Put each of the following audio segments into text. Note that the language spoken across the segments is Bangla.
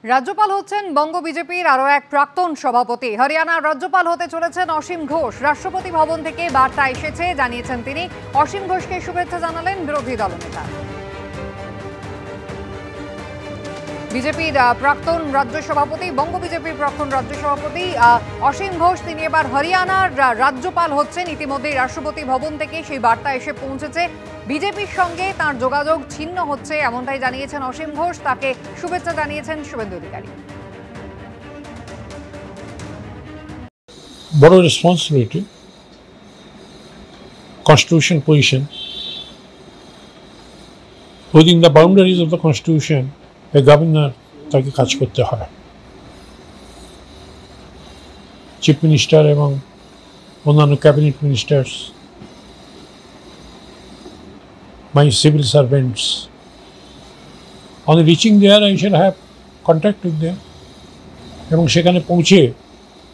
রাজ্যপাল হচ্ছেন বঙ্গ বিজেপির আরও এক প্রাক্তন সভাপতি। হরিয়ানার রাজ্যপাল হতে চলেছেন অসীম ঘোষ। রাষ্ট্রপতি ভবন থেকে বার্তা এসেছে, জানিয়েছেন তিনি। অসীম ঘোষকে শুভেচ্ছা জানালেন বিরোধী দলনেতা। বিজেপির প্রাক্তন রাজ্য সভাপতি, বঙ্গ বিজেপির প্রাক্তন রাজ্য সভাপতি অসীম ঘোষ, তিনি এবার হরিয়ানার রাজ্যপাল হচ্ছেন। ইতিমধ্যেই রাষ্ট্রপতি ভবন থেকে সেই বার্তা এসে পৌঁছেছে। বিজেপির সঙ্গে তার যোগাযোগ ছিন্ন হচ্ছে, এমনটাই জানিয়েছেন অসীম ঘোষ। তাকে শুভেচ্ছা জানিয়েছেন শুভেন্দু অধিকারী। বড় responsibility, constitution position, within the boundaries of the constitution A governor তাকে কাজ করতে হয়। চিফ মিনিস্টার এবং অন্যান্য cabinet ministers, my civil servants, on reaching there I shall have contact with them, এবং সেখানে পৌঁছে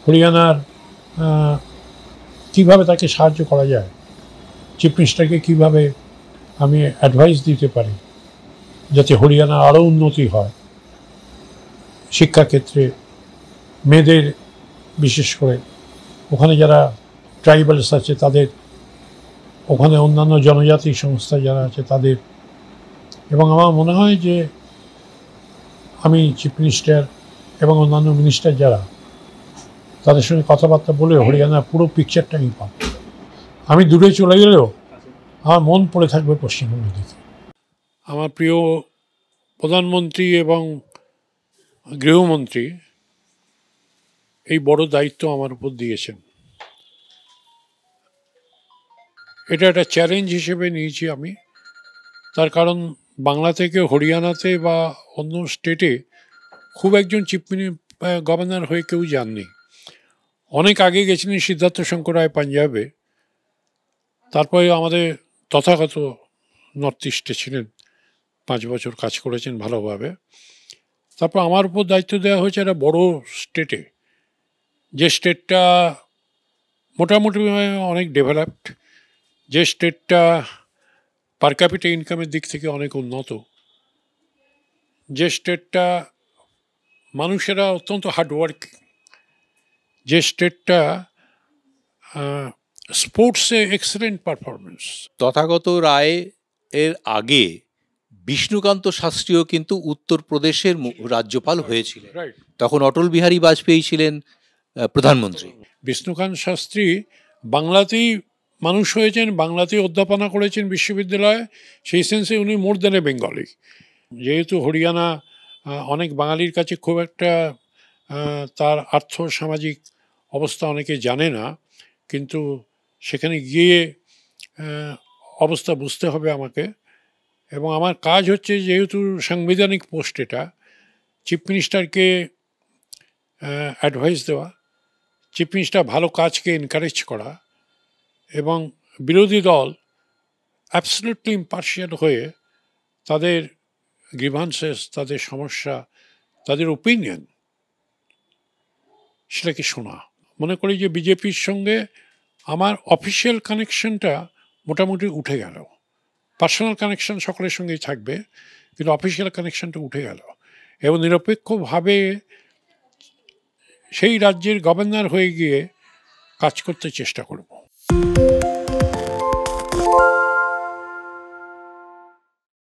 হরিয়ানার কীভাবে তাকে সাহায্য করা যায়, চিফ মিনিস্টারকে কীভাবে আমি অ্যাডভাইস দিতে পারি যাতে হরিয়ানা আরও উন্নতি হয়, শিক্ষাক্ষেত্রে মেয়েদের, বিশেষ করে ওখানে যারা ট্রাইবালস আছে তাদের, ওখানে অন্যান্য জনজাতি সংস্থা যারা আছে তাদের। এবং আমার মনে হয় যে আমি চিফ মিনিস্টার এবং অন্যান্য মিনিস্টার যারা, তাদের সঙ্গে কথাবার্তা বলে হরিয়ানার পুরো পিকচারটা আমি পাব। আমি দূরে চলে গেলেও আমার মন পড়ে থাকবে পশ্চিমবঙ্গের দিকে। আমার প্রিয় প্রধানমন্ত্রী এবং গৃহমন্ত্রী এই বড় দায়িত্ব আমার উপর দিয়েছেন। এটা একটা চ্যালেঞ্জ হিসেবে নিয়েছি আমি। তার কারণ বাংলা থেকে হরিয়ানাতে বা অন্য স্টেটে খুব একজন চিফ গভর্নর হয়ে কেউ যাননি। অনেক আগে গেছিলেন সিদ্ধার্থ শঙ্কর রায় পাঞ্জাবে, তারপরে আমাদের তথাগত নর্থ ইস্টে ছিলেন, 5 বছর কাজ করেছেন ভালোভাবে। তারপর আমার উপর দায়িত্ব দেওয়া হয়েছে একটা বড় স্টেটে, যে স্টেটটা মোটামুটি অনেক ডেভেলপড, যে স্টেটটা পার ক্যাপিটা ইনকামের দিক থেকে অনেক উন্নত, যে স্টেটটা মানুষেরা অত্যন্ত হার্ডওয়ার্কিং, যে স্টেটটা স্পোর্টসে এক্সেলেন্ট পারফরমেন্স। তথাগত রায় এর আগে বিষ্ণুকান্ত শাস্ত্রীও কিন্তু উত্তরপ্রদেশের রাজ্যপাল হয়েছিলেন, তখন অটল বিহারী বাজপেয়ী ছিলেন প্রধানমন্ত্রী। বিষ্ণুকান্ত শাস্ত্রী বাংলাতেই মানুষ হয়েছেন, বাংলাতেই অধ্যাপনা করেছেন বিশ্ববিদ্যালয়ে, সেই সেন্সে উনি মোর দ্যান এ বেঙ্গলি। যেহেতু হরিয়ানা অনেক বাঙালির কাছে খুব একটা তার আর্থ সামাজিক অবস্থা অনেকে জানে না, কিন্তু সেখানে গিয়ে অবস্থা বুঝতে হবে আমাকে। এবং আমার কাজ হচ্ছে, যেহেতু সাংবিধানিক পোস্ট এটা, চিফ মিনিস্টারকে অ্যাডভাইস দেওয়া, চিফ মিনিস্টার ভালো কাজকে এনকারেজ করা, এবং বিরোধী দল অ্যাবসলিউটলি ইম্পার্শিয়াল হয়ে তাদের গ্রিভান্সেস, তাদের সমস্যা, তাদের ওপিনিয়ন, সেটাকে শোনা। মনে করি যে বিজেপির সঙ্গে আমার অফিসিয়াল কানেকশনটা মোটামুটি উঠে গেল। পার্সোনাল কানেকশন সকলের সঙ্গেই থাকবে, কিন্তু অফিসিয়াল কানেকশনটা উঠে গেল, এবং নিরপেক্ষভাবে সেই রাজ্যের গভর্নর হয়ে গিয়ে কাজ করতে চেষ্টা করব।